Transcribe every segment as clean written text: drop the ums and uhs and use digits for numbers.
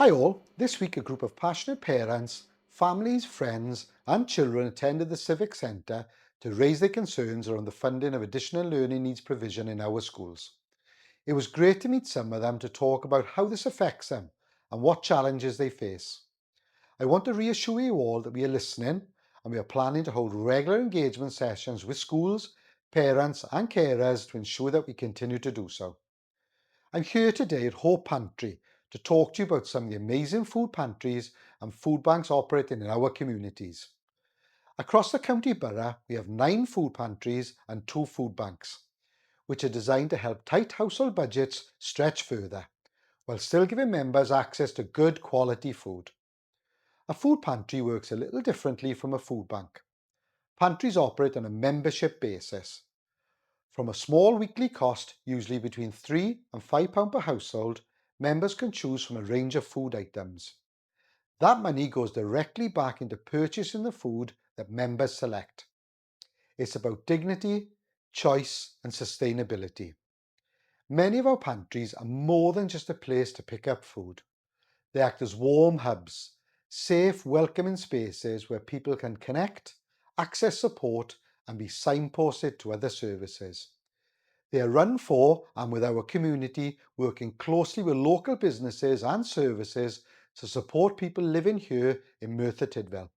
Hi all, this week a group of passionate parents, families, friends and children attended the Civic Centre to raise their concerns around the funding of additional learning needs provision in our schools. It was great to meet some of them to talk about how this affects them and what challenges they face. I want to reassure you all that we are listening and we are planning to hold regular engagement sessions with schools, parents and carers to ensure that we continue to do so. I'm here today at Hope Pantry to talk to you about some of the amazing food pantries and food banks operating in our communities. Across the county borough, we have 9 food pantries and 2 food banks, which are designed to help tight household budgets stretch further, while still giving members access to good quality food. A food pantry works a little differently from a food bank. Pantries operate on a membership basis. From a small weekly cost, usually between £3 and £5 per household, members can choose from a range of food items. That money goes directly back into purchasing the food that members select. It's about dignity, choice and sustainability. Many of our pantries are more than just a place to pick up food. They act as warm hubs, safe, welcoming spaces where people can connect, access support and be signposted to other services. They are run for and with our community, working closely with local businesses and services to support people living here in Merthyr Tudful.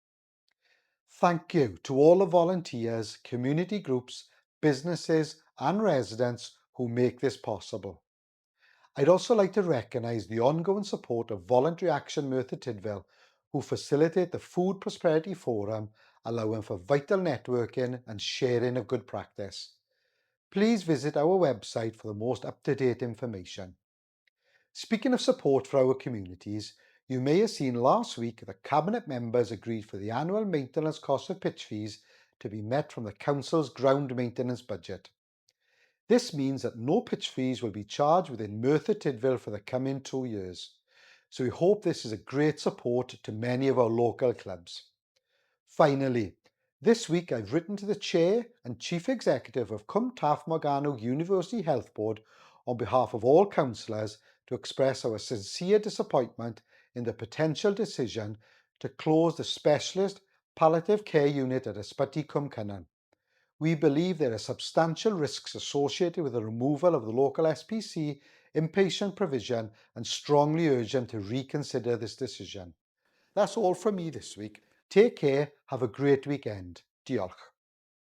Thank you to all the volunteers, community groups, businesses and residents who make this possible. I'd also like to recognise the ongoing support of Voluntary Action Merthyr Tudful, who facilitate the Food Prosperity Forum, allowing for vital networking and sharing of good practice. Please visit our website for the most up-to-date information. Speaking of support for our communities, you may have seen last week that Cabinet members agreed for the annual maintenance cost of pitch fees to be met from the Council's ground maintenance budget. This means that no pitch fees will be charged within Merthyr Tudful for the coming 2 years. So we hope this is a great support to many of our local clubs. Finally, this week I've written to the Chair and Chief Executive of Cwm Morgannwg University Health Board on behalf of all councillors to express our sincere disappointment in the potential decision to close the specialist palliative care unit at Ysbyty Cwm Cynon. We believe there are substantial risks associated with the removal of the local SPC inpatient provision and strongly urge them to reconsider this decision. That's all from me this week. Take care, have a great weekend. Diolch.